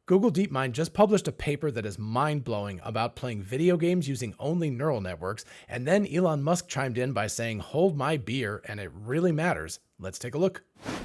Google DeepMind just published a paper that is mind-blowing about playing video games using only neural networks, and then Elon Musk chimed in by saying, "Hold my beer, and it really matters." Let's take a look.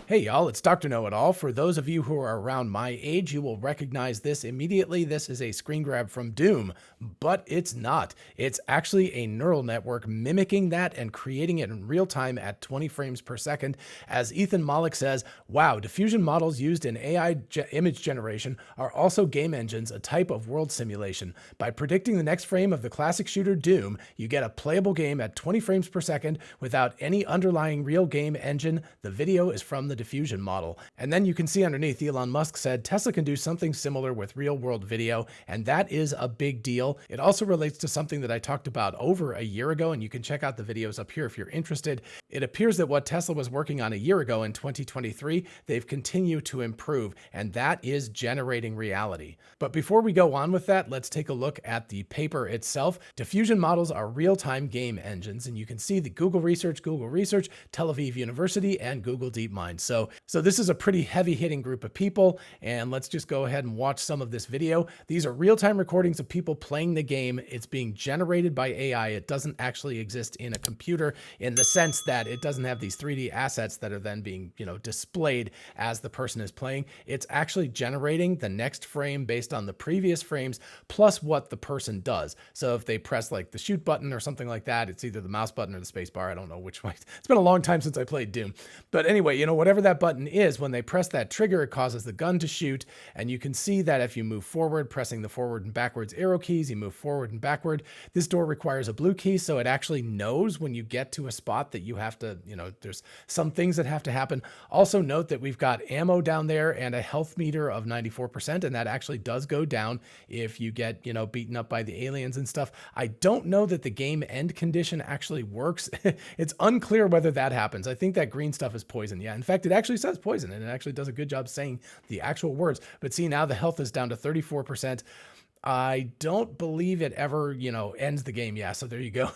Hey y'all, it's Dr. Know-It-All. For those of you who are around my age, you will recognize this immediately. This is a screen grab from Doom, but it's not. It's actually a neural network mimicking that and creating it in real time at 20 frames per second. As Ethan Mollick says, wow, diffusion models used in AI image generation are also game engines, a type of world simulation. By predicting the next frame of the classic shooter Doom, you get a playable game at 20 frames per second without any underlying real game engine. The video is from the diffusion model. And then you can see underneath, Elon Musk said Tesla can do something similar with real world video, and that is a big deal. It also relates to something that I talked about over a year ago, and you can check out the videos up here if you're interested. It appears that what Tesla was working on a year ago in 2023, they've continued to improve, and that is generating reality. But before we go on with that, let's take a look at the paper itself. Diffusion models are real-time game engines, and you can see the Google Research, Tel Aviv University, and Google DeepMind. So this is a pretty heavy-hitting group of people, and let's just go ahead and watch some of this video. These are real-time recordings of people playing the game. It's being generated by AI. It doesn't actually exist in a computer in the sense that it doesn't have these 3D assets that are then being, displayed as the person is playing. It's actually generating the next frame based on the previous frames plus what the person does. So if they press like the shoot button or something like that, it's either the mouse button or the space bar. I don't know which way. It's been a long time since I played Doom. But anyway, whatever that button is, when they press that trigger, it causes the gun to shoot. And you can see that if you move forward, pressing the forward and backwards arrow keys, you move forward and backward. This door requires a blue key, so it actually knows when you get to a spot that you have to, there's some things that have to happen. Also note that we've got ammo down there and a health meter of 94%, and that actually does go down if you get, beaten up by the aliens and stuff. I don't know that the game end condition actually works. It's unclear whether that happens. I think that green stuff is poison. Yeah, in fact, it actually says poison, and it actually does a good job saying the actual words. But see, now the health is down to 34%. I don't believe it ever, ends the game. Yeah, so there you go.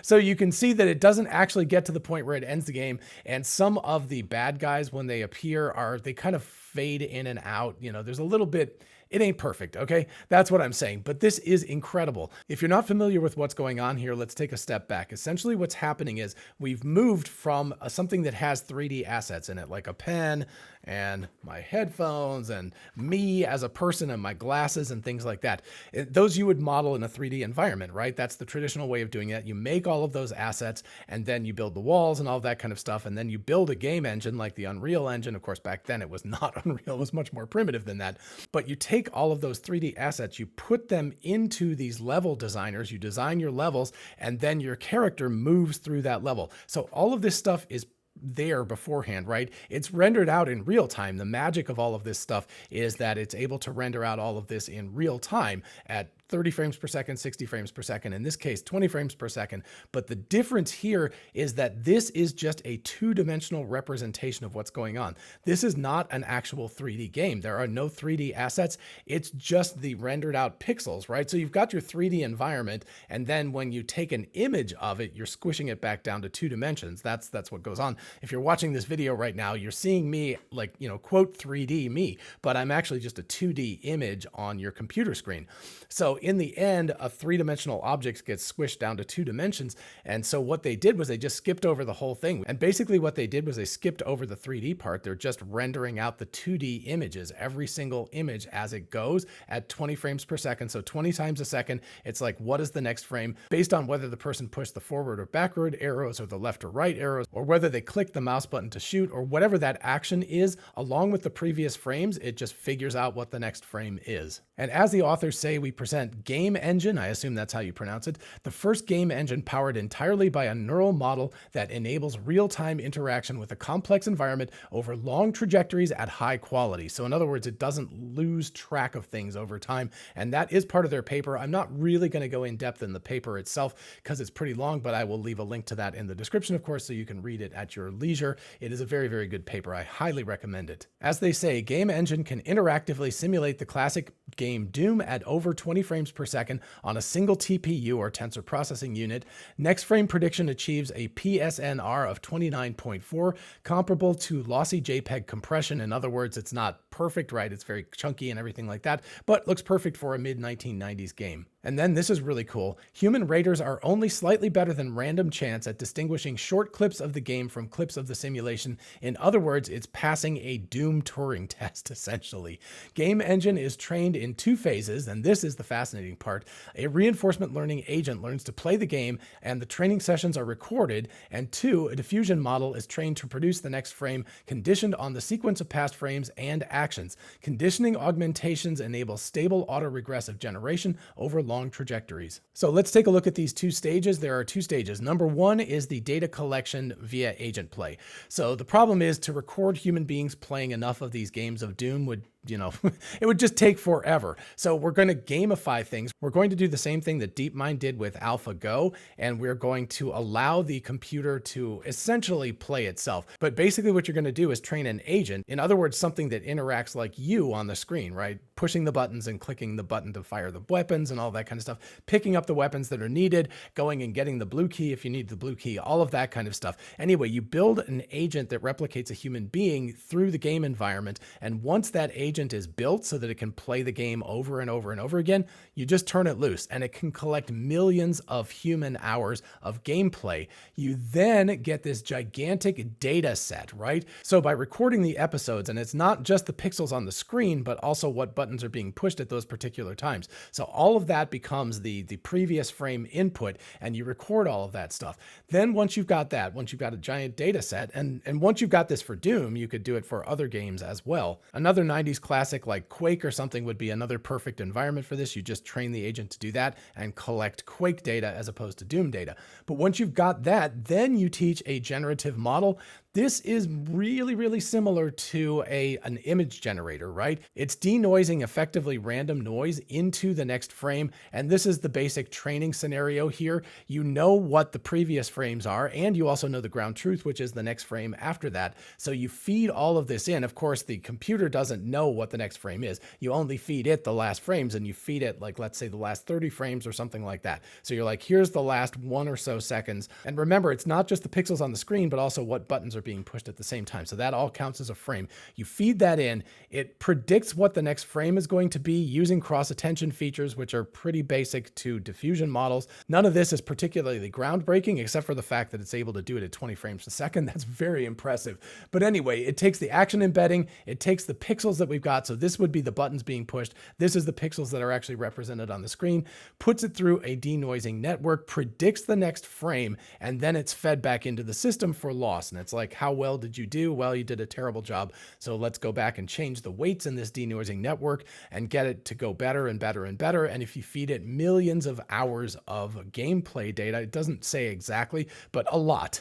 So you can see that it doesn't actually get to the point where it ends the game. And some of the bad guys, when they appear, they kind of fade in and out. There's a little bit. It ain't perfect, okay? That's what I'm saying, but this is incredible. If you're not familiar with what's going on here, let's take a step back. Essentially what's happening is we've moved from something that has 3D assets in it, like a pen and my headphones and me as a person and my glasses and things like that. Those you would model in a 3D environment, right? That's the traditional way of doing it. You make all of those assets and then you build the walls and all that kind of stuff, and then you build a game engine like the Unreal Engine. Of course, back then it was not Unreal, it was much more primitive than that. But you take all of those 3D assets, you put them into these level designers, you design your levels, and then your character moves through that level. So all of this stuff is there beforehand, right? It's rendered out in real time. The magic of all of this stuff is that it's able to render out all of this in real time at 30 frames per second, 60 frames per second, in this case, 20 frames per second. But the difference here is that this is just a two-dimensional representation of what's going on. This is not an actual 3D game. There are no 3D assets. It's just the rendered out pixels, right? So you've got your 3D environment, and then when you take an image of it, you're squishing it back down to 2 dimensions. That's what goes on. If you're watching this video right now, you're seeing me like, quote 3D me, but I'm actually just a 2D image on your computer screen. So in the end, a 3-dimensional object gets squished down to 2 dimensions. And so what they did was they just skipped over the whole thing. And basically what they did was they skipped over the 3D part. They're just rendering out the 2D images, every single image as it goes at 20 frames per second. So 20 times a second, it's like, what is the next frame based on whether the person pushed the forward or backward arrows or the left or right arrows, or whether they click the mouse button to shoot, or whatever that action is, along with the previous frames, it just figures out what the next frame is. And as the authors say, we present Game Engine, I assume that's how you pronounce it, the first game engine powered entirely by a neural model that enables real-time interaction with a complex environment over long trajectories at high quality. So in other words, it doesn't lose track of things over time. And that is part of their paper. I'm not really going to go in depth in the paper itself because it's pretty long, but I will leave a link to that in the description, of course, so you can read it at your leisure. It is a very, very good paper. I highly recommend it. As they say, Game Engine can interactively simulate the classic game Doom at over 20 frames per second on a single TPU or tensor processing unit. Next frame prediction achieves a PSNR of 29.4, comparable to lossy JPEG compression. In other words, it's not perfect, right? It's very chunky and everything like that, but looks perfect for a mid-1990s game. And then this is really cool. Human raters are only slightly better than random chance at distinguishing short clips of the game from clips of the simulation. In other words, it's passing a Doom Turing test, essentially. Game Engine is trained in 2 phases, and this is the fascinating part. A reinforcement learning agent learns to play the game, and the training sessions are recorded. And 2, a diffusion model is trained to produce the next frame, conditioned on the sequence of past frames and actions. Conditioning augmentations enable stable autoregressive generation over long trajectories. So let's take a look at these 2 stages. There are 2 stages. Number 1 is the data collection via agent play. So the problem is, to record human beings playing enough of these games of Doom would, it would just take forever. So we're going to gamify things. We're going to do the same thing that DeepMind did with AlphaGo, and we're going to allow the computer to essentially play itself. But basically what you're going to do is train an agent. In other words, something that interacts like you on the screen, right? Pushing the buttons and clicking the button to fire the weapons and all that kind of stuff, picking up the weapons that are needed, going and getting the blue key if you need the blue key, all of that kind of stuff. Anyway, you build an agent that replicates a human being through the game environment, and once that agent is built so that it can play the game over and over and over again, you just turn it loose and it can collect millions of human hours of gameplay. You then get this gigantic data set, right? So by recording the episodes, and it's not just the pixels on the screen, but also what buttons are being pushed at those particular times. So all of that becomes the previous frame input, and you record all of that stuff. Then once you've got that, once you've got a giant data set, and once you've got this for Doom, you could do it for other games as well. Another 90s classic like Quake or something would be another perfect environment for this. You just train the agent to do that and collect Quake data as opposed to Doom data. But once you've got that, then you teach a generative model. This is really, really similar to an image generator, right? It's denoising effectively random noise into the next frame. And this is the basic training scenario here. You know what the previous frames are, and you also know the ground truth, which is the next frame after that. So you feed all of this in. Of course, the computer doesn't know what the next frame is. You only feed it the last frames, and you feed it, like, let's say the last 30 frames or something like that. So you're like, here's the last 1 or so seconds. And remember, it's not just the pixels on the screen, but also what buttons are being pushed at the same time. So that all counts as a frame. You feed that in, it predicts what the next frame is going to be using cross-attention features, which are pretty basic to diffusion models. None of this is particularly groundbreaking, except for the fact that it's able to do it at 20 frames a second. That's very impressive. But anyway, it takes the action embedding, it takes the pixels that we've got. So this would be the buttons being pushed. This is the pixels that are actually represented on the screen, puts it through a denoising network, predicts the next frame, and then it's fed back into the system for loss. And it's like, how well did you do? Well, you did a terrible job. So let's go back and change the weights in this denoising network and get it to go better and better and better. And if you feed it millions of hours of gameplay data, it doesn't say exactly, but a lot.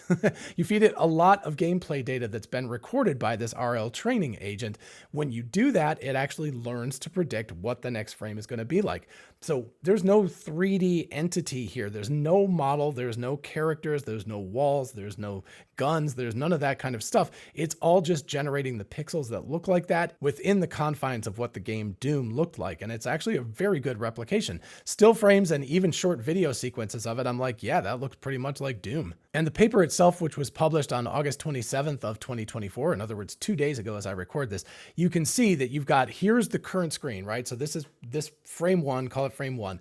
You feed it a lot of gameplay data that's been recorded by this RL training agent. When you do that, it actually learns to predict what the next frame is going to be like. So there's no 3D entity here. There's no model. There's no characters. There's no walls. There's no guns. There's none of that kind of stuff. It's all just generating the pixels that look like that within the confines of what the game Doom looked like. And it's actually a very good replication. Still frames and even short video sequences of it, I'm like, yeah, that looks pretty much like Doom. And the paper itself, which was published on August 27th of 2024, in other words, 2 days ago as I record this, you can see that you've got, here's the current screen, right? So this is this frame 1, call it frame 1.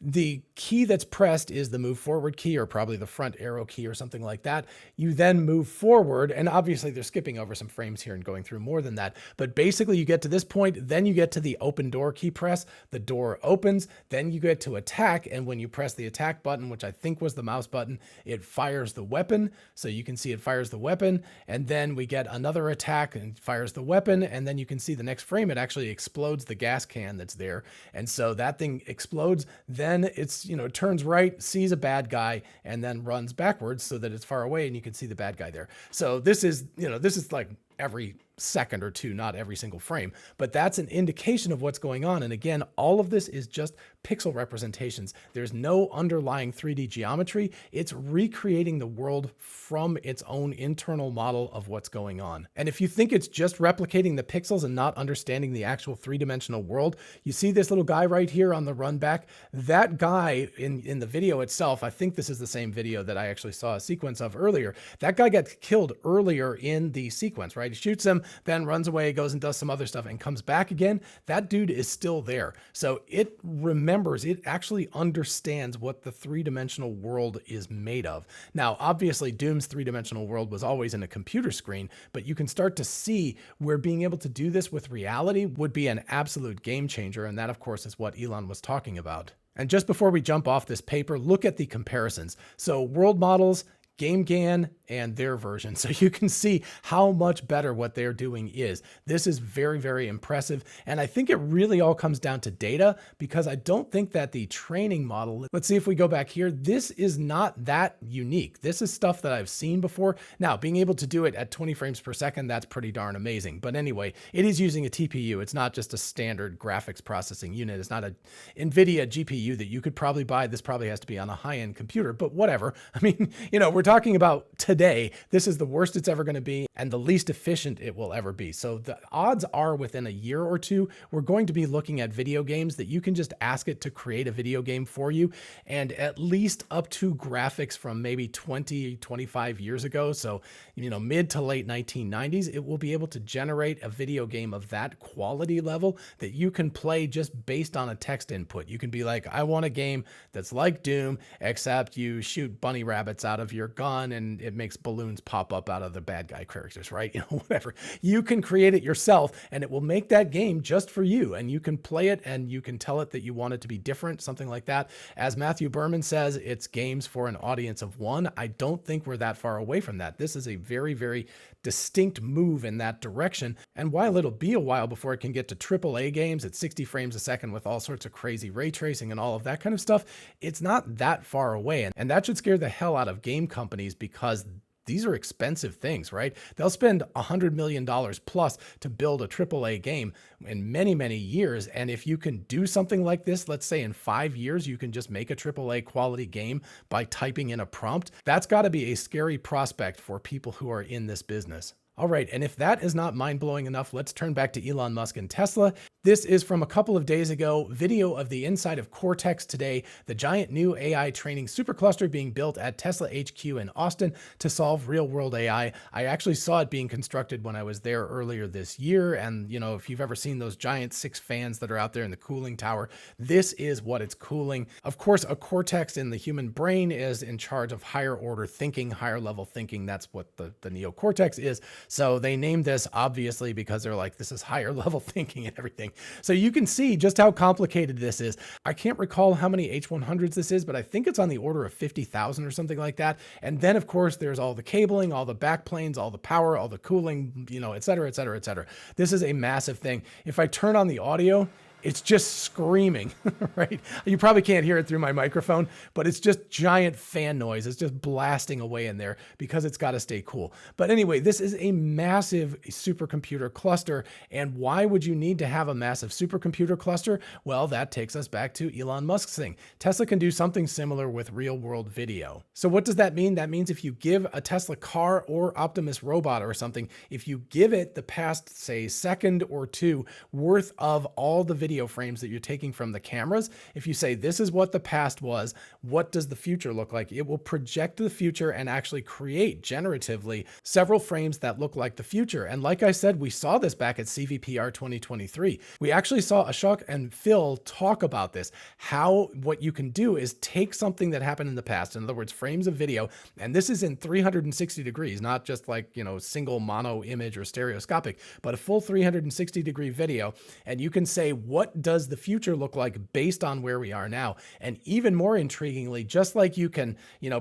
The key that's pressed is the move forward key, or probably the front arrow key or something like that. You then move forward, and obviously they're skipping over some frames here and going through more than that. But basically you get to this point, then you get to the open door key press, the door opens, then you get to attack. And when you press the attack button, which I think was the mouse button, it fires the weapon. So you can see it fires the weapon, and then we get another attack and fires the weapon. And then you can see the next frame, it actually explodes the gas can that's there. And so that thing explodes. Then it's, it turns right, sees a bad guy, and then runs backwards so that it's far away and you can see the bad guy there. So this is, this is like every second or two, not every single frame, but that's an indication of what's going on. And again, all of this is just pixel representations. There's no underlying 3D geometry. It's recreating the world from its own internal model of what's going on. And if you think it's just replicating the pixels and not understanding the actual three-dimensional world, you see this little guy right here on the run back. That guy in the video itself, I think this is the same video that I actually saw a sequence of earlier. That guy gets killed earlier in the sequence, right? He shoots him, then runs away, goes and does some other stuff and comes back again. That dude is still there. So it remembers, it actually understands what the three-dimensional world is made of. Now, obviously, Doom's three-dimensional world was always in a computer screen, but you can start to see where being able to do this with reality would be an absolute game changer. And that, of course, is what Elon was talking about. And just before we jump off this paper, look at the comparisons. So world models, GameGAN, and their version. So you can see how much better what they're doing is. This is very, very impressive. And I think it really all comes down to data, because I don't think that the training model, let's see if we go back here, this is not that unique. This is stuff that I've seen before. Now, being able to do it at 20 frames per second, that's pretty darn amazing. But anyway, it is using a TPU. It's not just a standard graphics processing unit. It's not a NVIDIA GPU that you could probably buy. This probably has to be on a high-end computer, but whatever. I mean, we're talking about today. This is the worst it's ever going to be and the least efficient it will ever be. So the odds are within a year or two, we're going to be looking at video games that you can just ask it to create a video game for you, and at least up to graphics from maybe 20, 25 years ago. So, mid to late 1990s, it will be able to generate a video game of that quality level that you can play just based on a text input. You can be like, I want a game that's like Doom, except you shoot bunny rabbits out of your gun and it makes balloons pop up out of the bad guy characters, right? Whatever. You can create it yourself and it will make that game just for you, and you can play it and you can tell it that you want it to be different, something like that. As Matthew Berman says, it's games for an audience of one. I don't think we're that far away from that. This is a very, very distinct move in that direction. And while it'll be a while before it can get to AAA games at 60 frames a second with all sorts of crazy ray tracing and all of that kind of stuff, it's not that far away. And that should scare the hell out of game companies, because these are expensive things, right? They'll spend $100 million plus to build a AAA game in many, many years. And if you can do something like this, let's say in 5 years, you can just make a AAA quality game by typing in a prompt. That's got to be a scary prospect for people who are in this business. All right, and if that is not mind-blowing enough, let's turn back to Elon Musk and Tesla. This is from a couple of days ago, video of the inside of Cortex today, the giant new AI training supercluster being built at Tesla HQ in Austin to solve real-world AI. I actually saw it being constructed when I was there earlier this year, and if you've ever seen those giant 6 fans that are out there in the cooling tower, this is what it's cooling. Of course, a cortex in the human brain is in charge of higher order thinking, higher level thinking. That's what the neocortex is. So they named this obviously because they're like, this is higher level thinking and everything. So you can see just how complicated this is. I can't recall how many H100s this is, but I think it's on the order of 50,000 or something like that. And then of course there's all the cabling, all the backplanes, all the power, all the cooling, et cetera, et cetera, et cetera. This is a massive thing. If I turn on the audio, it's just screaming, right? You probably can't hear it through my microphone, but it's just giant fan noise. It's just blasting away in there because it's got to stay cool. But anyway, this is a massive supercomputer cluster. And why would you need to have a massive supercomputer cluster? Well, that takes us back to Elon Musk's thing. Tesla can do something similar with real world video. So what does that mean? That means if you give a Tesla car or Optimus robot or something, if you give it the past, say, second or two worth of all the video frames that you're taking from the cameras, if you say, this is what the past was, what does the future look like? It will project the future and actually create generatively several frames that look like the future. And like I said, we saw this back at CVPR 2023. We actually saw Ashok and Phil talk about this, how what you can do is take something that happened in the past, in other words, frames of video, and this is in 360 degrees, not just like, single mono image or stereoscopic, but a full 360 degree video. And you can say, what does the future look like based on where we are now? And even more intriguingly, just like you can,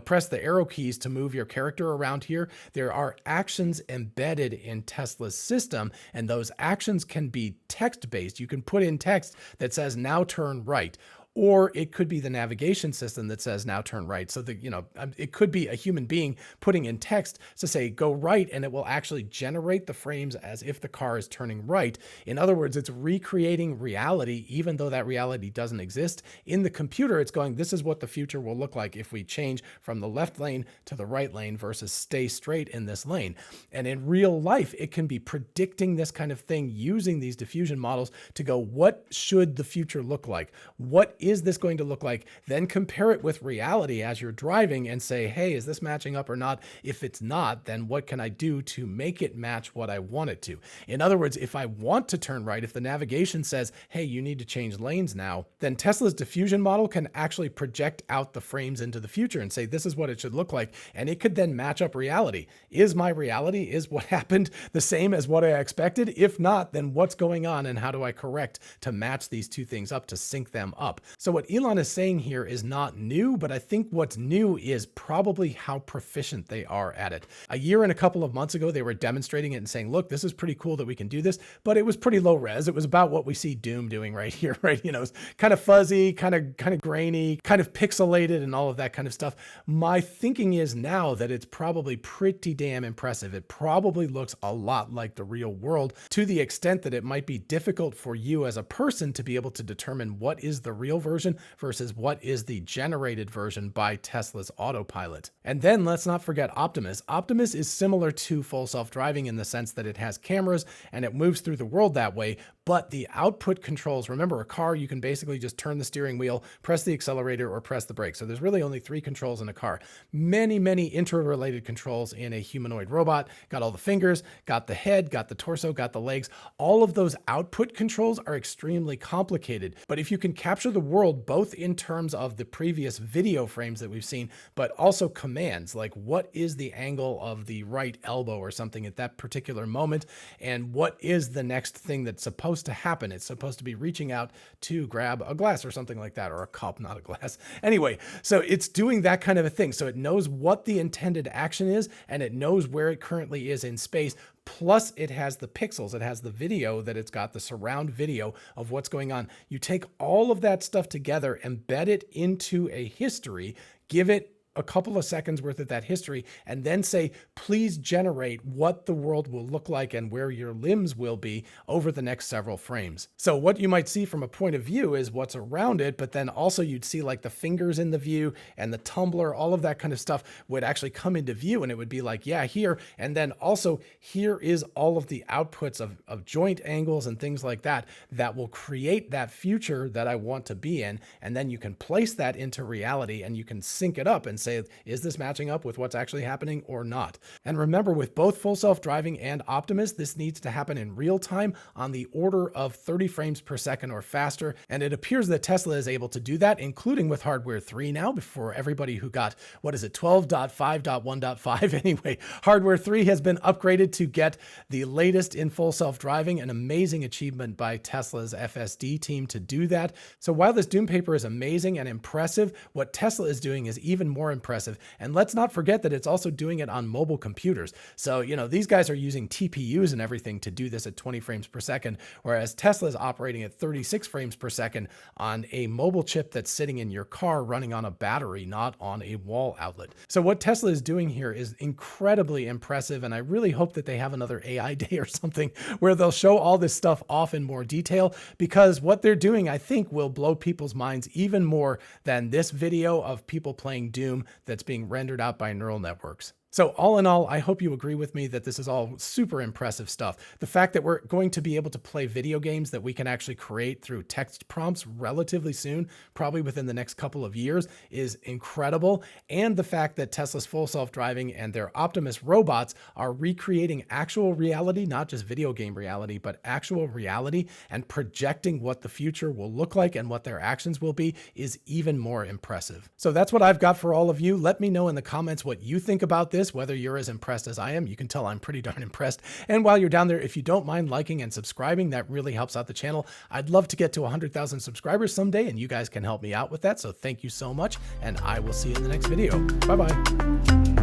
press the arrow keys to move your character around here, there are actions embedded in Tesla's system, and those actions can be text-based. You can put in text that says, now turn right, or it could be the navigation system that says now turn right. So that, it could be a human being putting in text to say go right, and it will actually generate the frames as if the car is turning right. In other words, it's recreating reality, even though that reality doesn't exist. In the computer, it's going, this is what the future will look like if we change from the left lane to the right lane versus stay straight in this lane. And in real life, it can be predicting this kind of thing using these diffusion models to go, what should the future look like? What is this going to look like? Then compare it with reality as you're driving and say, hey, is this matching up or not? If it's not, then what can I do to make it match what I want it to? In other words, if I want to turn right, if the navigation says, hey, you need to change lanes now, then Tesla's diffusion model can actually project out the frames into the future and say, this is what it should look like. And it could then match up reality. Is my reality, is what happened the same as what I expected? If not, then what's going on and how do I correct to match these two things up, to sync them up? So what Elon is saying here is not new, but I think what's new is probably how proficient they are at it. A year and a couple of months ago, they were demonstrating it and saying, look, this is pretty cool that we can do this, but it was pretty low res. It was about what we see Doom doing right here, right? It's kind of fuzzy, kind of grainy, kind of pixelated and all of that kind of stuff. My thinking is now that it's probably pretty damn impressive. It probably looks a lot like the real world, to the extent that it might be difficult for you as a person to be able to determine what is the real version versus what is the generated version by Tesla's autopilot. And then let's not forget Optimus. Optimus is similar to full self-driving in the sense that it has cameras and it moves through the world that way, but the output controls, remember a car, you can basically just turn the steering wheel, press the accelerator, or press the brake. So there's really only 3 controls in a car. Many, many interrelated controls in a humanoid robot. Got all the fingers, got the head, got the torso, got the legs. All of those output controls are extremely complicated. But if you can capture the world both in terms of the previous video frames that we've seen, but also commands, like what is the angle of the right elbow or something at that particular moment, and what is the next thing that's supposed to happen? It's supposed to be reaching out to grab a glass or something like that, or a cup, not a glass. Anyway, so it's doing that kind of a thing. So it knows what the intended action is, and it knows where it currently is in space. Plus it has the pixels, it has the video that it's got, the surround video of what's going on. You take all of that stuff together, embed it into a history, give it a couple of seconds worth of that history, and then say, please generate what the world will look like and where your limbs will be over the next several frames. So what you might see from a point of view is what's around it, but then also you'd see like the fingers in the view and the tumbler, all of that kind of stuff would actually come into view, and it would be like, yeah, here. And then also here is all of the outputs of joint angles and things like that that will create that future that I want to be in. And then you can place that into reality and you can sync it up and say, is this matching up with what's actually happening or not? And remember, with both full self-driving and Optimus, this needs to happen in real time on the order of 30 frames per second or faster. And it appears that Tesla is able to do that, including with hardware 3 now, before everybody who got, 12.5.1.5. Anyway, hardware 3 has been upgraded to get the latest in full self-driving, an amazing achievement by Tesla's FSD team to do that. So while this Doom paper is amazing and impressive, what Tesla is doing is even more impressive. And let's not forget that it's also doing it on mobile computers. So, these guys are using TPUs and everything to do this at 20 frames per second, whereas Tesla is operating at 36 frames per second on a mobile chip that's sitting in your car running on a battery, not on a wall outlet. So what Tesla is doing here is incredibly impressive. And I really hope that they have another AI day or something where they'll show all this stuff off in more detail, because what they're doing, I think, will blow people's minds even more than this video of people playing Doom that's being rendered out by neural networks. So all in all, I hope you agree with me that this is all super impressive stuff. The fact that we're going to be able to play video games that we can actually create through text prompts relatively soon, probably within the next couple of years, is incredible. And the fact that Tesla's full self-driving and their Optimus robots are recreating actual reality, not just video game reality, but actual reality, and projecting what the future will look like and what their actions will be, is even more impressive. So that's what I've got for all of you. Let me know in the comments what you think about this, whether you're as impressed as I am. You can tell I'm pretty darn impressed. And while you're down there, if you don't mind liking and subscribing, that really helps out the channel. I'd love to get to 100,000 subscribers someday, and you guys can help me out with that. So thank you so much, and I will see you in the next video. Bye-bye.